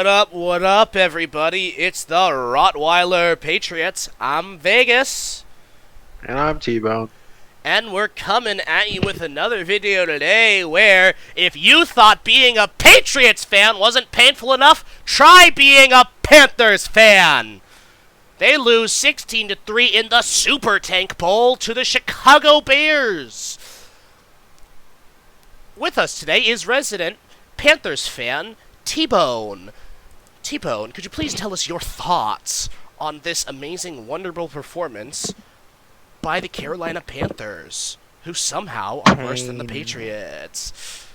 What up, everybody? It's the Rottweiler Patriots. I'm Vegas, And I'm T-Bone. and we're coming at you with another video today where if you thought being a Patriots fan wasn't painful enough, try being a Panthers fan. They lose 16-3 in the Super Tank Bowl to the Chicago Bears. With us today is resident Panthers fan T-Bone. T-Bone, could you please tell us your thoughts on this amazing, wonderful performance by the Carolina Panthers, who somehow are worse than the Patriots?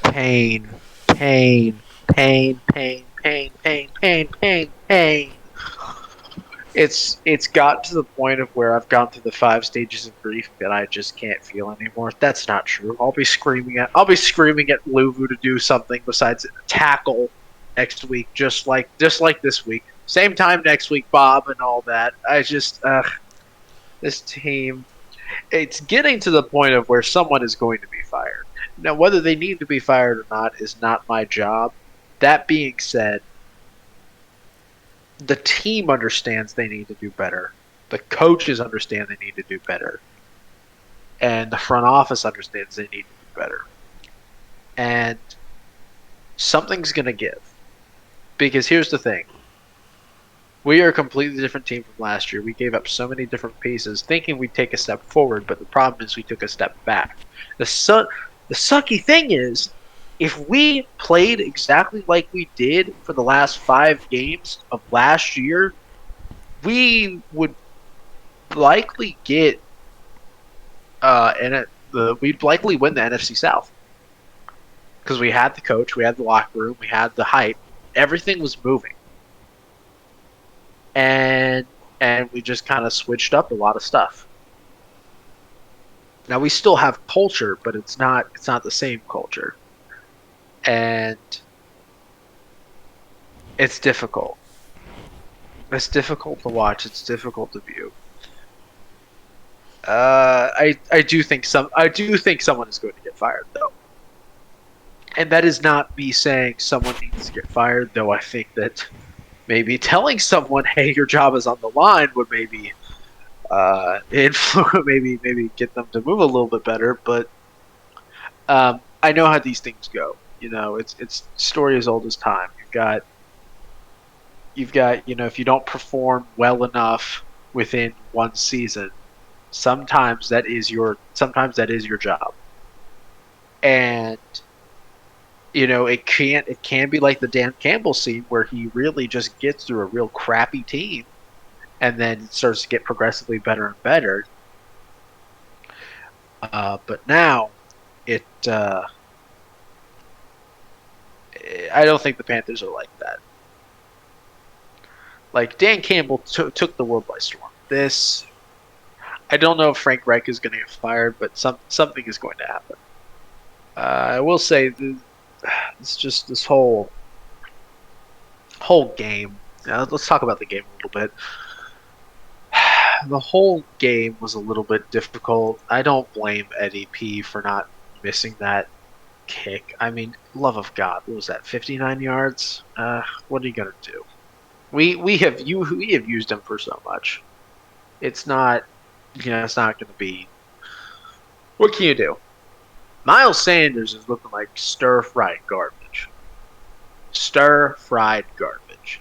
Pain. Pain. Pain. Pain. Pain. Pain. Pain. Pain. Pain. It's got to the point of where I've gone through the 5 stages of grief that I just can't feel anymore. That's not true. I'll be screaming at Luvu to do something besides tackle next week, just like this week. Same time next week, Bob, and all that. This team, it's getting to the point of where someone is going to be fired. Now, whether they need to be fired or not is not my job. That being said, the team understands they need to do better. The coaches understand they need to do better. And the front office understands they need to do better. And something's going to give. Because here's the thing. We are a completely different team from last year. We gave up so many different pieces thinking we'd take a step forward, but the problem is we took a step back. The sucky thing is, if we played exactly like we did for the last 5 games of last year, we would likely get we'd likely win the NFC South. Because we had the coach, we had the locker room, we had the hype. Everything was moving. And we just kind of switched up a lot of stuff. Now we still have culture, but it's not the same culture. And it's difficult. It's difficult to watch. It's difficult to view. I do think someone is going to get fired though, and that is not me saying someone needs to get fired. Though I think that maybe telling someone, "Hey, your job is on the line," would maybe influence, maybe get them to move a little bit better. But I know how these things go. You know, it's story as old as time. You've got if you don't perform well enough within one season, sometimes that is your job. And it can be like the Dan Campbell scene where he really just gets through a real crappy team and then starts to get progressively better and better. But now it I don't think the Panthers are like that. Like Dan Campbell took the world by storm. I don't know if Frank Reich is going to get fired, but something is going to happen. I will say it's just this whole game. Let's talk about the game a little bit. The whole game was a little bit difficult. I don't blame Eddie P for not missing that kick. I mean, love of God, what was that? 59 yards. What are you gonna do? We have used him for so much. It's not it's not gonna be. What can you do? Miles Sanders is looking like stir-fried garbage. Stir-fried garbage.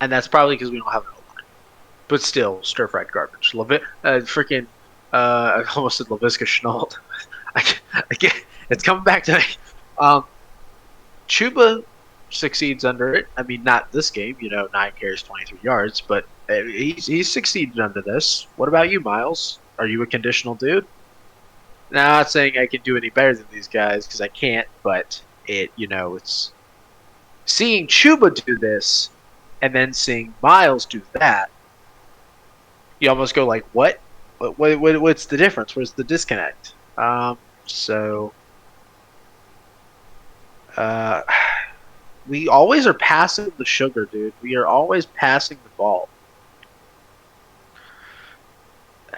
And that's probably because we don't have an O-line. But still, stir-fried garbage. I almost said LaVisca Chenault. I get, it's coming back to me. Chuba succeeds under it. I mean, not this game, 9 carries, 23 yards, but he's succeeded under this. What about you, Miles? Are you a conditional dude? Now, I'm not saying I can do any better than these guys because I can't, but it's seeing Chuba do this and then seeing Miles do that. You almost go like, what? What's the difference? Where's the disconnect? We always are passing the sugar, dude. We are always passing the ball.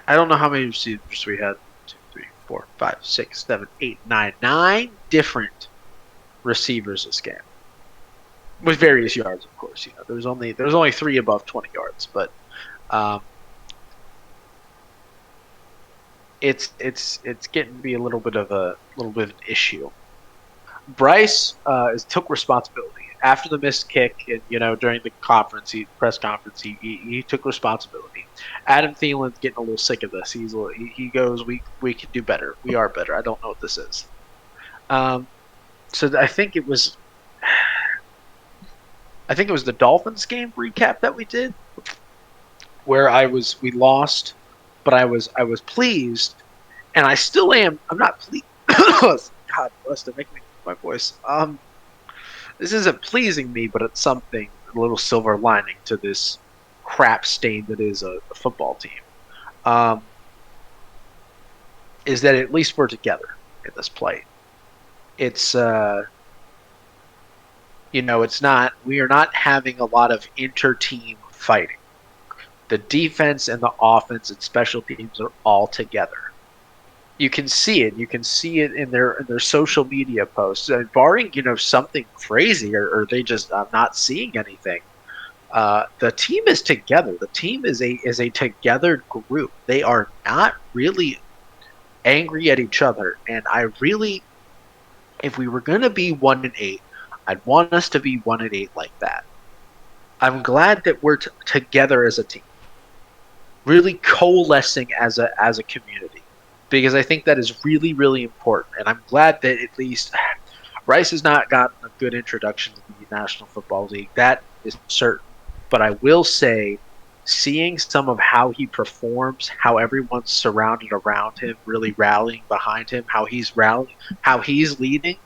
I don't know how many receivers we had. 2, 3, 4, 5, 6, 7, 8, 9. 9 different receivers this game. with various yards, of course. There was only 3 above 20 yards, but um, it's getting to be a little bit of an issue. Bryce took responsibility after the missed kick, and during the press conference, he took responsibility. Adam Thielen's getting a little sick of this. He goes, we can do better. We are better. I don't know what this is. So I think it was the Dolphins game recap that we did, where we lost, but I was pleased, and I still am. I'm not pleased. God bless to make me my voice. This isn't pleasing me, but it's something, a little silver lining to this crap stain that is a football team. Is that at least we're together in this play. It's it's not. We are not having a lot of inter-team fighting. The defense and the offense and special teams are all together. You can see it. You can see it in their social media posts. Barring something crazy, or they just not seeing anything. The team is together. The team is a together group. They are not really angry at each other. And if we were going to be 1-8, I'd want us to be 1-8 like that. I'm glad that we're together as a team, really coalescing as a community, because I think that is really, really important. And I'm glad that at least Rice has not gotten a good introduction to the National Football League. That is certain. But I will say, seeing some of how he performs, how everyone's surrounded around him, really rallying behind him, how he's leading,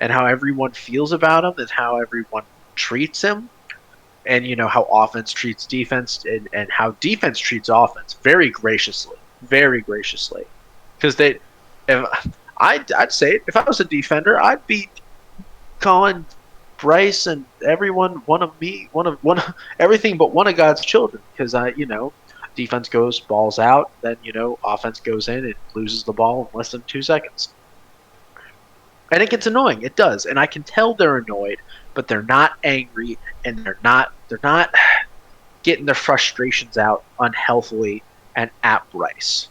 and how everyone feels about him, and how everyone treats him, and how offense treats defense, and how defense treats offense very graciously, because I'd say it, if I was a defender, I'd be calling Bryce and everyone one of everything but one of God's children, because defense goes balls out, then offense goes in and loses the ball in less than 2 seconds. And it gets annoying. It does. And I can tell they're annoyed, but they're not angry, and they're not getting their frustrations out unhealthily and at Bryce.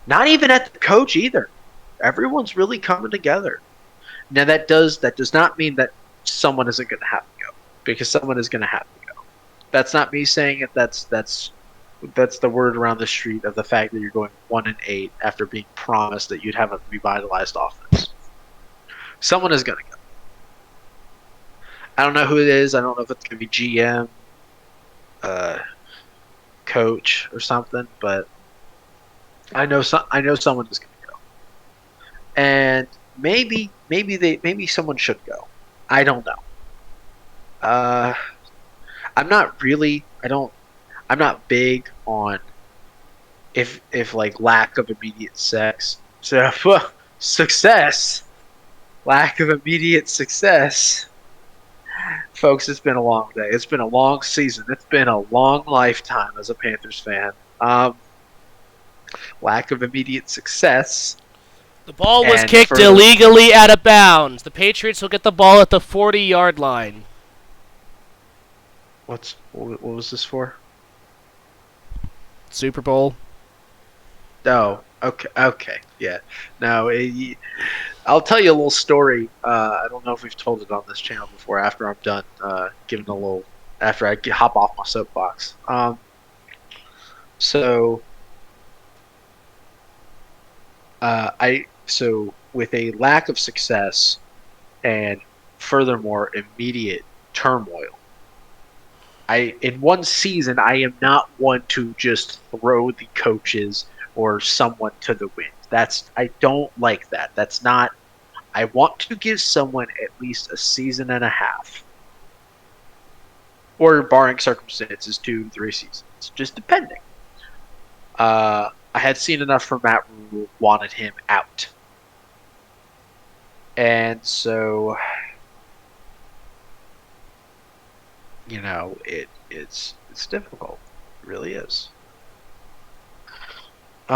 Not even at the coach either. Everyone's really coming together. Now that does not mean that someone isn't going to have to go, because someone is going to have to go. That's not me saying it. That's the word around the street of the fact that you're going 1-8 after being promised that you'd have a revitalized offense. Someone is going to go. I don't know who it is. I don't know if it's going to be GM, coach, or something, but I know someone is going to go. And maybe someone should go. I don't know. I'm not big on if like lack of immediate success. Lack of immediate success. Folks, it's been a long day. It's been a long season. It's been a long lifetime as a Panthers fan. Lack of immediate success. The ball was kicked illegally out of bounds. The Patriots will get the ball at the 40-yard line. What was this for? Super Bowl. Oh, okay, yeah. No, I'll tell you a little story. I don't know if we've told it on this channel before. After I'm done after I hop off my soapbox. So with a lack of success and furthermore immediate turmoil, in one season I am not one to just throw the coaches or someone to the wind. I don't like that. That's not. I want to give someone at least a season and a half, or barring circumstances, 2-3 seasons, just depending. I had seen enough from Matt Rule, wanted him out, and so it's difficult. It really is. We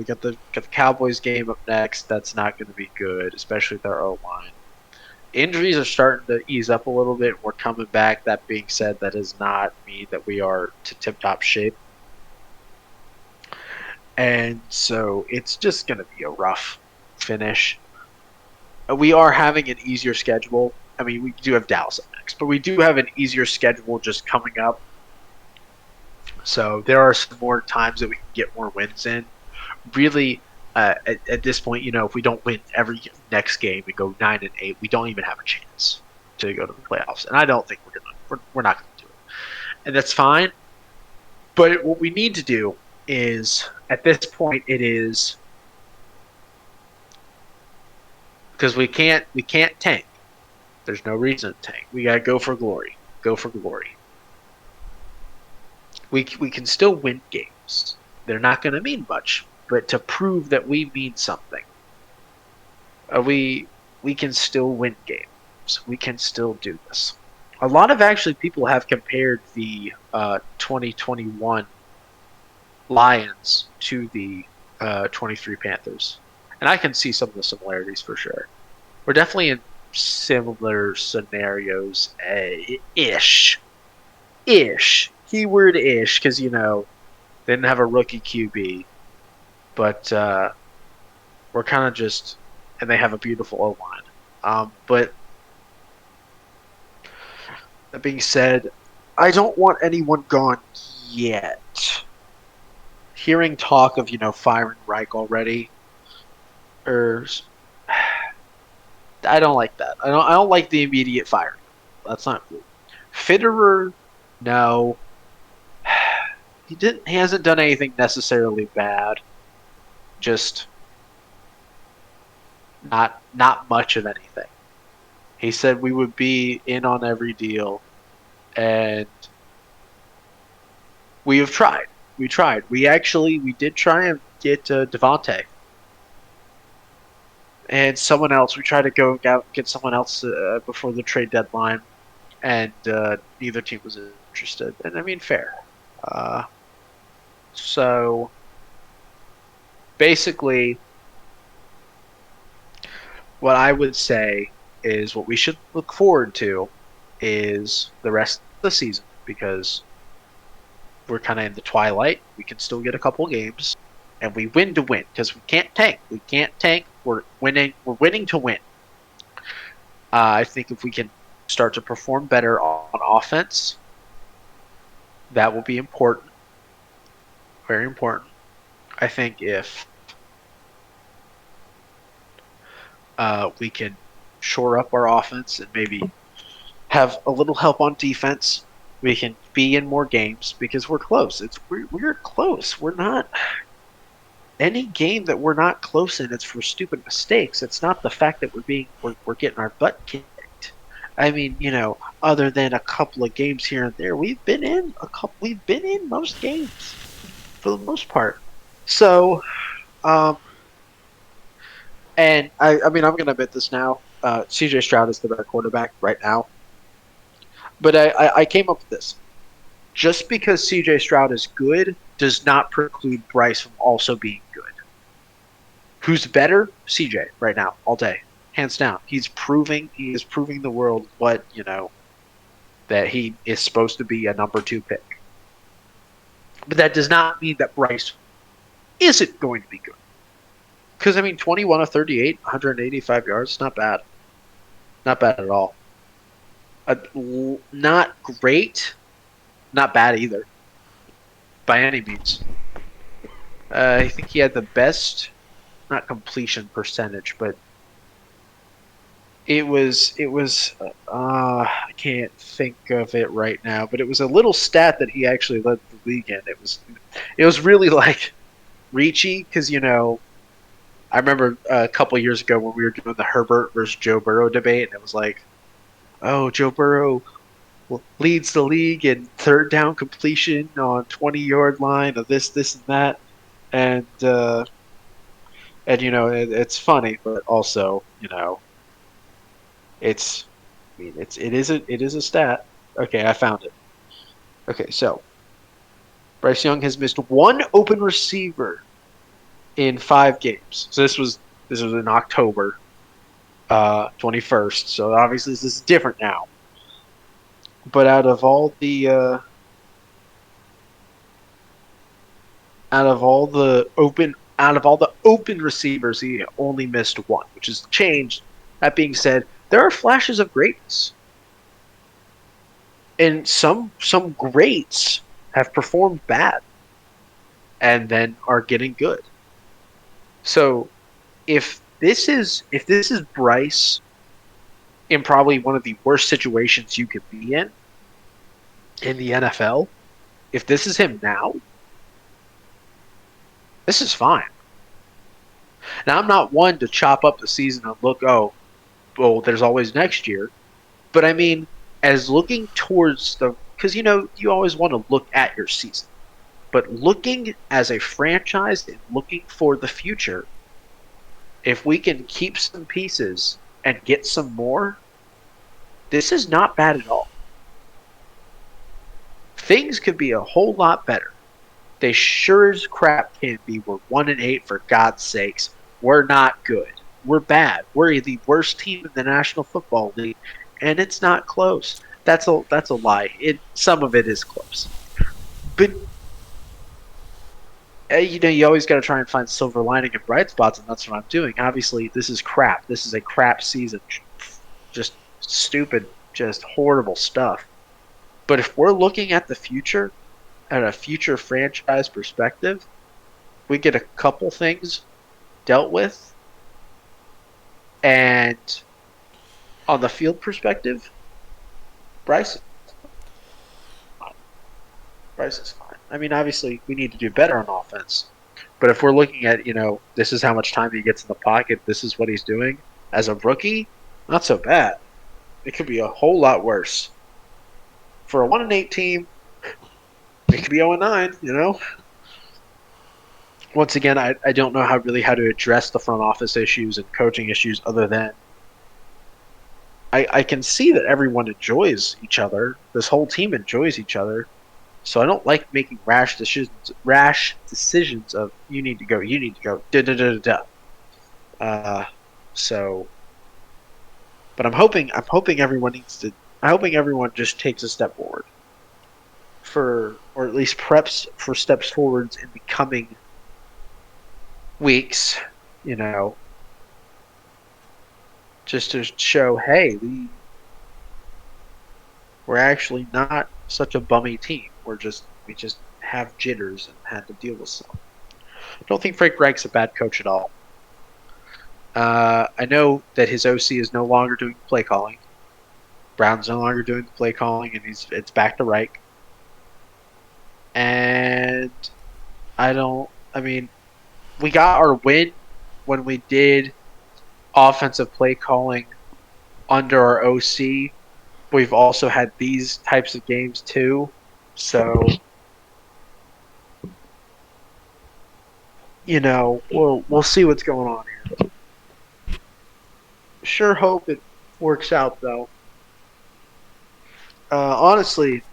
got the Cowboys game up next. That's not going to be good, especially with our O-line. Injuries are starting to ease up a little bit. We're coming back. That being said, that does not mean that we are to tip-top shape. And so it's just going to be a rough finish. We are having an easier schedule. I mean, we do have Dallas up next, but we do have an easier schedule just coming up. So there are some more times that we can get more wins in. Really, at this point, if we don't win every next game and go 9-8, we don't even have a chance to go to the playoffs. And I don't think we're not going to do it, and that's fine. But what we need to do is, at this point, it is because we can't tank. There's no reason to tank. We gotta go for glory. Go for glory. We can still win games. They're not going to mean much, but to prove that we mean something, we can still win games. We can still do this. A lot of actually people have compared the 2021 Lions to the 23 Panthers, and I can see some of the similarities for sure. We're definitely in similar scenarios, ish. Keyword ish, because they didn't have a rookie QB, but we're kind of just, and they have a beautiful O line. But that being said, I don't want anyone gone yet. Hearing talk of firing Reich already, or I don't like that. I don't like the immediate firing. That's not cool. Fitterer, no. He hasn't done anything necessarily bad. Just not much of anything. He said we would be in on every deal, and we have tried. We tried. We did try and get Devontae and someone else. We tried to go get someone else before the trade deadline, and neither team was interested. And I mean, fair. So basically, what I would say is what we should look forward to is the rest of the season, because we're kind of in the twilight. We can still get a couple games, and we win to win, because we can't tank. We can't tank. We're winning. We're winning to win. I think if we can start to perform better on offense, that will be important. Very important. I think if we can shore up our offense and maybe have a little help on defense, we can be in more games, because we're close. We're close. We're not. Any game that we're not close in, it's for stupid mistakes. It's not the fact that we're getting our butt kicked. I mean, other than a couple of games here and there, we've been in most games for the most part. So, and I mean, I'm going to admit this now. CJ Stroud is the better quarterback right now. But I came up with this. Just because CJ Stroud is good does not preclude Bryce from also being good. Who's better? CJ right now, all day. Hands down. He is proving the world what, that he is supposed to be a number 2 pick. But that does not mean that Bryce isn't going to be good. Because, 21 of 38, 185 yards, not bad. Not bad at all. Not great. Not bad either, by any means. I think he had the best, not completion percentage, but it was. I can't think of it right now, but it was a little stat that he actually led the league in. It was really like reachy, because I remember a couple years ago when we were doing the Herbert versus Joe Burrow debate, and it was like, oh, Joe Burrow leads the league in third down completion on 20-yard line of this, and that, and it's funny, but also it is a stat. Okay, I found it. Okay, so Bryce Young has missed one open receiver in 5 games. So this was in October. 21st. So obviously this is different now. But out of all the open receivers, he only missed one, which has changed. That being said, there are flashes of greatness, and some greats have performed bad and then are getting good. So if this is Bryce in probably one of the worst situations you could be in the NFL, if this is him now, this is fine. Now I'm not one to chop up the season and look, oh, well, there's always next year. But I mean, as looking towards because you always want to look at your season, but looking as a franchise and looking for the future, if we can keep some pieces and get some more, this is not bad at all. Things could be a whole lot better. They sure as crap can't be. We're 1-8 for God's sakes. We're not good. We're bad. We're the worst team in the National Football League, and it's not close. That's a lie. Some of it is close, but you always got to try and find silver lining and bright spots, and that's what I'm doing. Obviously, this is crap. This is a crap season. Just stupid, just horrible stuff. But if we're looking at the future, at a future franchise perspective, we get a couple things dealt with, and on the field perspective, Bryce is fine. Bryce is fine. I mean, obviously, we need to do better on offense. But if we're looking at, this is how much time he gets in the pocket, this is what he's doing as a rookie, not so bad. It could be a whole lot worse. For a 1-8 team, it could be 0-9, Once again, I don't know how to address the front office issues and coaching issues other than I can see that everyone enjoys each other. This whole team enjoys each other. So I don't like making rash decisions of you need to go, da da da da da. So, but I'm hoping everyone just takes a step forward or at least preps for steps forwards in the coming weeks. Just to show, hey, we're actually not such a bummy team. We just have jitters and had to deal with some. I don't think Frank Reich's a bad coach at all. I know that his OC is no longer doing play calling. Brown's no longer doing the play calling, and it's back to Reich. And we got our win when we did offensive play calling under our OC. We've also had these types of games too. So, we'll see what's going on here. Sure hope it works out though. Honestly,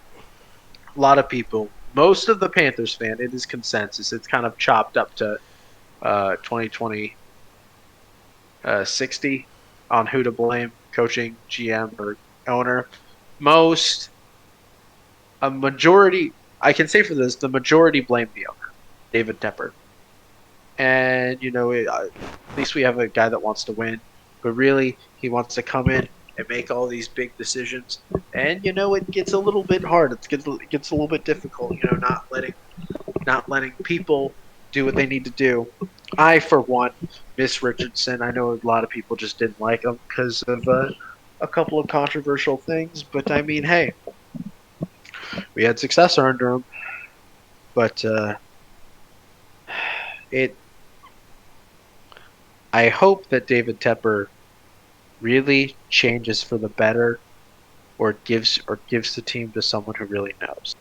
a lot of people, most of the Panthers fan, it is consensus. It's kind of chopped up to 2020 60 on who to blame, coaching, GM, or owner. A majority, I can say for this, the majority blame the owner, David Tepper. And, at least we have a guy that wants to win, but really he wants to come in and make all these big decisions. And, it gets a little bit hard. It gets a little bit difficult, not letting people do what they need to do. I, for one, miss Richardson. I know a lot of people just didn't like him because of a couple of controversial things. But, I mean, hey, we had success under him. But I hope that David Tepper really changes for the better or gives the team to someone who really knows.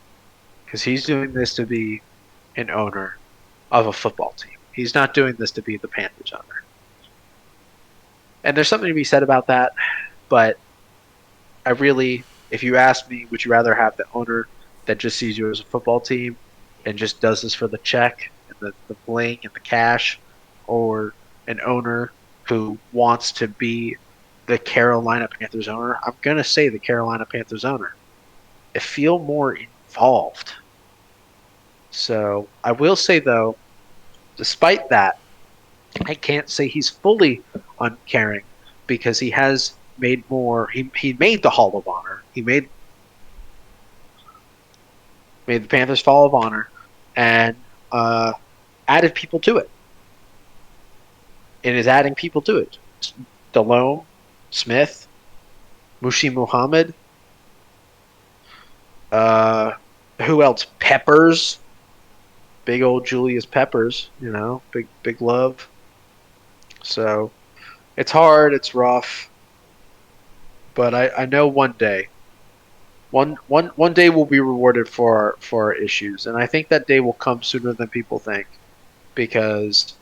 Because he's doing this to be an owner of a football team. He's not doing this to be the Panthers owner. And there's something to be said about that, but if you ask me, would you rather have the owner that just sees you as a football team and just does this for the check and the bling and the cash, or an owner who wants to be the Carolina Panthers owner, I'm going to say the Carolina Panthers owner, I feel more involved. So I will say, though, despite that, I can't say he's fully uncaring because he has made more. He made the Hall of Honor. He made the Panthers Hall of Honor and added people to it. And is adding people to it. Delhomme, Smith, Mushi Muhammad. Who else? Peppers. Big old Julius Peppers, big love. So it's hard, it's rough, but I know one day, one day we'll be rewarded for our issues, and I think that day will come sooner than people think, because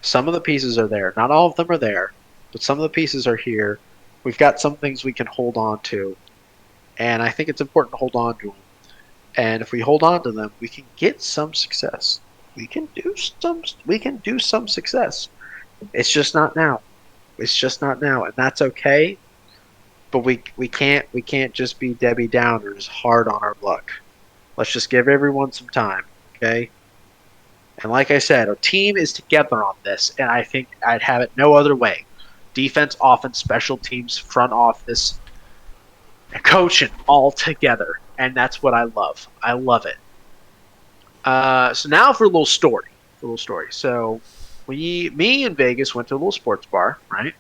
some of the pieces are there. Not all of them are there, but some of the pieces are here. We've got some things we can hold on to, and I think it's important to hold on to them. And if we hold on to them, we can get some success. We can do some success. It's just not now. It's just not now, and that's okay. But we can't just be Debbie Downers hard on our luck. Let's just give everyone some time, okay? And like I said, our team is together on this, and I think I'd have it no other way. Defense, offense, special teams, front office, coaching all together. And that's what I love. I love it. So now for a little story. So me and Vegas went to a little sports bar, right?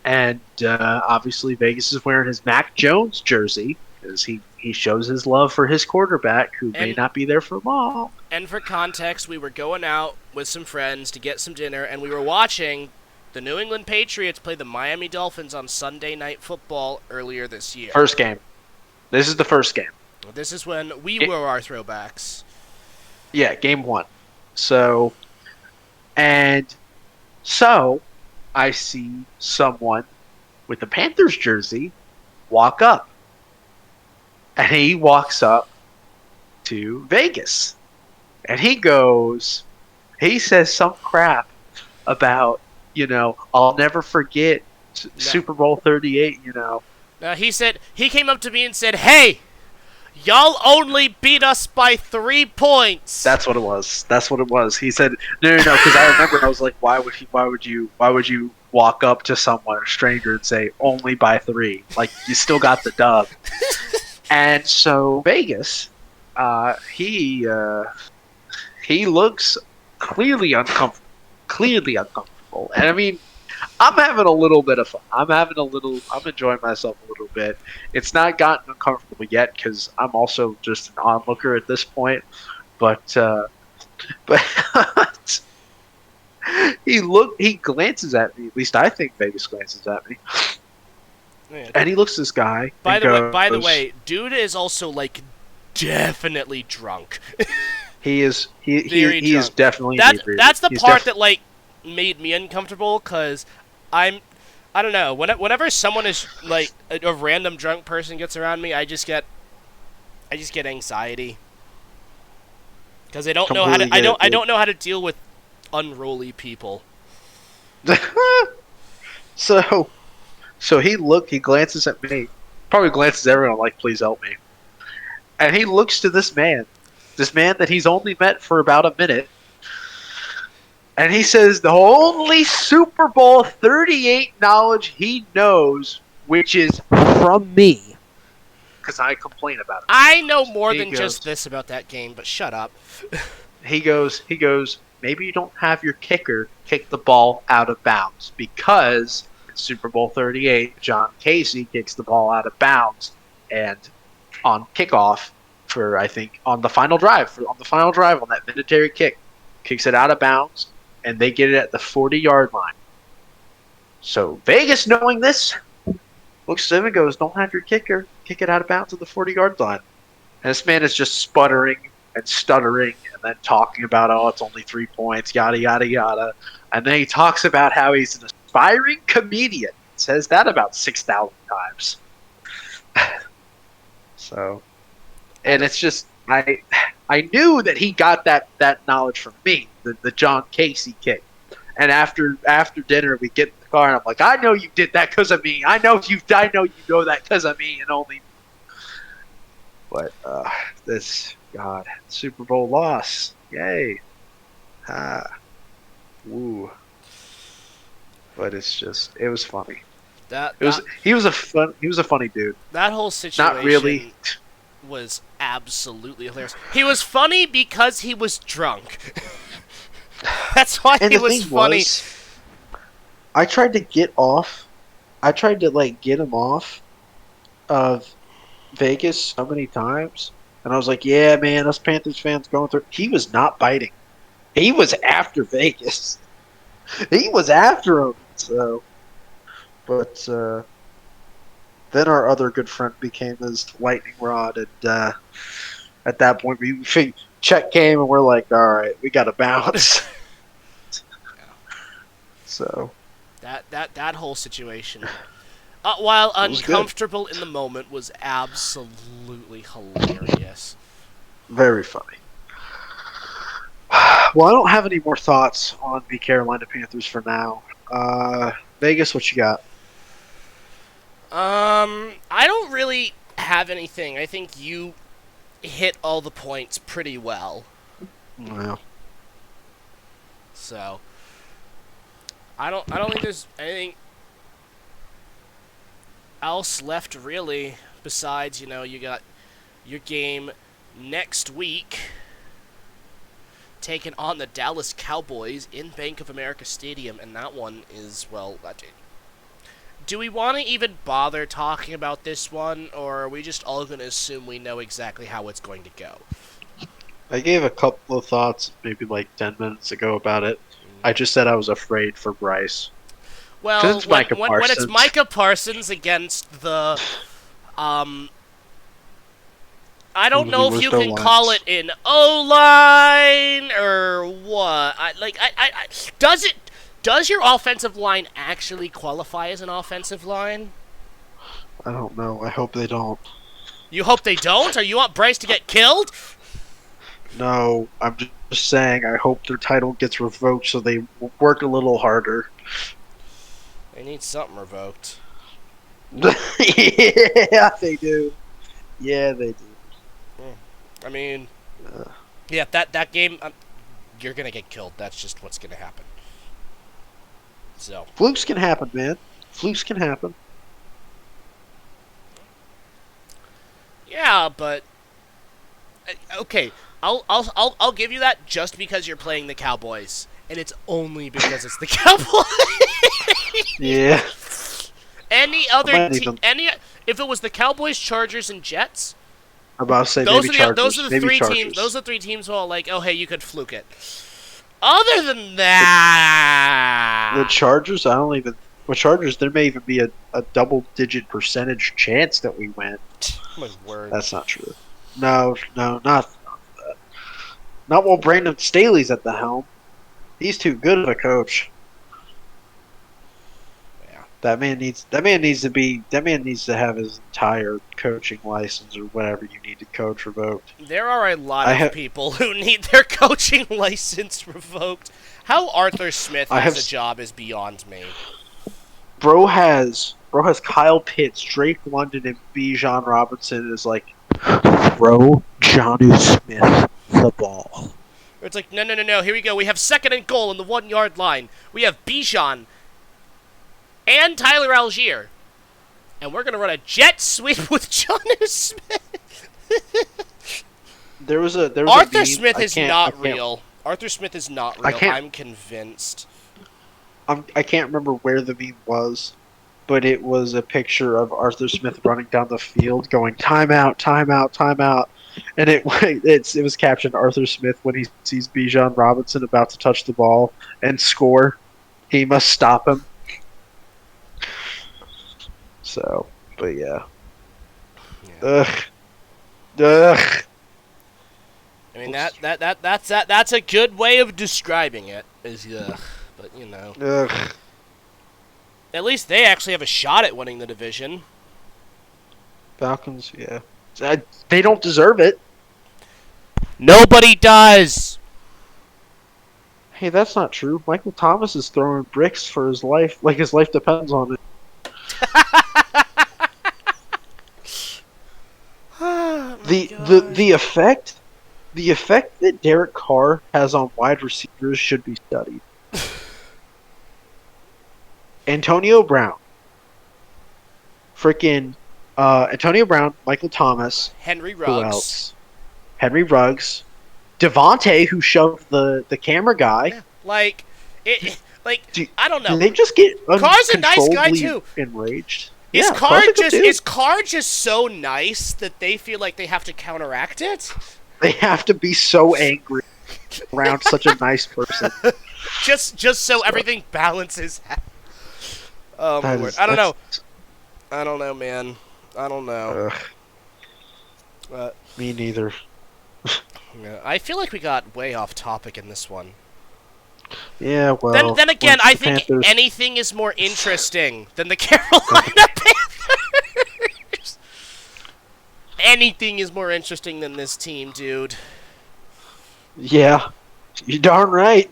And obviously Vegas is wearing his Mac Jones jersey because he shows his love for his quarterback who may not be there for long. And for context, we were going out with some friends to get some dinner, and we were watching the New England Patriots play the Miami Dolphins on Sunday Night Football earlier this year. First game. This is the first game. This is when we were our throwbacks. Yeah, game 1. So I see someone with a Panthers jersey walk up. And he walks up to Vegas. And he says some crap about, I'll never forget Super Bowl 38, he came up to me and said, "Hey, y'all only beat us by 3 points." That's what it was. He said, no, because I remember I was like, why would you walk up to someone, a stranger, and say only by 3? Like, you still got the dub. And so Vegas, he looks clearly uncomfortable. And I mean, I'm having a little bit of fun. I'm enjoying myself a little bit. It's not gotten uncomfortable yet because I'm also just an onlooker at this point. But he glances at me. At least I think Vegas glances at me. Man. And he looks at this guy. By the way, dude is also like definitely drunk. He is definitely that's the part that like made me uncomfortable because I don't know, whenever someone is like a random drunk person gets around me, I just get anxiety because I don't know how to deal with unruly people. So he glances at me, probably glances at everyone like, please help me. And he looks to this man that he's only met for about a minute. And he says the only Super Bowl 38 knowledge he knows, which is from me, because I complain about it. I know more than just this about that game, but shut up. He goes, maybe you don't have your kicker kick the ball out of bounds, because in Super Bowl 38, John Casey kicks the ball out of bounds, and on kickoff for, I think, on the final drive on that mandatory kick, kicks it out of bounds, and they get it at the 40-yard line. So Vegas, knowing this, looks at him and goes, don't have your kicker kick it out of bounds at the 40-yard line. And this man is just sputtering and stuttering and then talking about, it's only 3 points, yada, yada, yada. And then he talks about how he's an aspiring comedian. Says that about 6,000 times. So, and it's just, I knew that he got that knowledge from me, the John Casey kick. And after dinner, we get in the car, and I'm like, I know you did that because of me. I know you know that because of me, and only. But this Super Bowl loss, yay, woo. But it was funny. He was a funny dude. That whole situation. Not really. Was absolutely hilarious. He was funny because he was drunk. That's why he was funny. I tried to get him off of Vegas so many times, and I was like, "Yeah, man, us Panthers fans going through." He was not biting. He was after Vegas. He was after him. So, but then our other good friend became his lightning rod, and at that point, check came, and we're like, "All right, we got to bounce." So that whole situation, while uncomfortable in the moment, was absolutely hilarious. Very funny. Well, I don't have any more thoughts on the Carolina Panthers for now. Vegas, what you got? I don't really have anything. I think you hit all the points pretty well. Well, so I don't think there's anything else left really besides, you got your game next week taking on the Dallas Cowboys in Bank of America Stadium, and that one is, well, do we want to even bother talking about this one, or are we just all going to assume we know exactly how it's going to go? I gave a couple of thoughts maybe like 10 minutes ago about it. I just said I was afraid for Bryce. Well, when it's Micah Parsons against the... I don't know if you can call it an O-line or what. Does your offensive line actually qualify as an offensive line? I don't know. I hope they don't. You hope they don't? Or you want Bryce to get killed? No, I'm just saying I hope their title gets revoked so they work a little harder. They need something revoked. Yeah, they do. Yeah, they do. I mean, yeah, that game, you're going to get killed. That's just what's going to happen. So flukes can happen, man. Flukes can happen. Yeah, but okay, I'll give you that just because you're playing the Cowboys, and it's only because it's the Cowboys. Yeah. Any other team, if it was the Cowboys, Chargers, and Jets, I'm about to say those are the three teams. Those are the three teams who are like, oh hey, you could fluke it. Other than that, the Chargers, there may even be a double-digit percentage chance that we win. My word. That's not true. No, not that. Not while Brandon Staley's at the helm. He's too good of a coach. Yeah. That man needs to have his entire coaching license or whatever you need to coach revoked. There are a lot of people who need their coaching license revoked. How Arthur Smith has a job is beyond me. Bro has Kyle Pitts, Drake London, and Bijan Robinson is like, bro, Jonnu Smith the ball. It's like, no, here we go. We have 2nd and goal in the 1-yard line. We have Bijan and Tyler Algier. And we're going to run a jet sweep with Jonnu Smith. Arthur Smith is not real. Arthur Smith is not real. I'm convinced. I can't remember where the meme was, but it was a picture of Arthur Smith running down the field going, timeout, timeout, timeout. And it was captioned Arthur Smith when he sees Bijan Robinson about to touch the ball and score. He must stop him. So, but yeah. Ugh. I mean that's a good way of describing it. Is but Ugh. At least they actually have a shot at winning the division. Falcons, yeah. They don't deserve it. Nobody does. Hey, that's not true. Michael Thomas is throwing bricks for his life, like his life depends on it. Oh my The the God. the effect the effect that Derek Carr has on wide receivers should be studied. Antonio Brown, freaking Antonio Brown, Michael Thomas, Henry who Ruggs. else? Henry Ruggs, Devontae, who shoved the camera guy. Yeah, like like Do, I don't do know. they just get Carr's a nice guy uncontrollably too. enraged? Is Yeah, Carr Carr's a good just dude. is Carr just so nice that they feel like they have to counteract it? They have to be so angry around such a nice person. Just so everything balances out. Oh my word. I don't know, man. I don't know. Me neither. Yeah, I feel like we got way off topic in this one. Yeah, well. Then again, I think Panthers... anything is more interesting than the Carolina Panthers. Anything is more interesting than this team, dude. Yeah, you're darn right.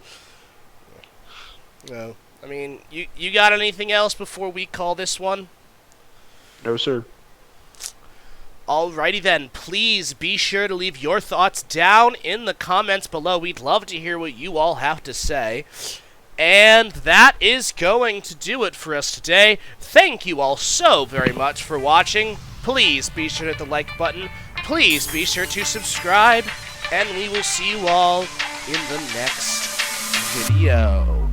No, I mean, you got anything else before we call this one? No, sir. Alrighty then, please be sure to leave your thoughts down in the comments below. We'd love to hear what you all have to say. And that is going to do it for us today. Thank you all so very much for watching. Please be sure to hit the like button. Please be sure to subscribe. And we will see you all in the next video.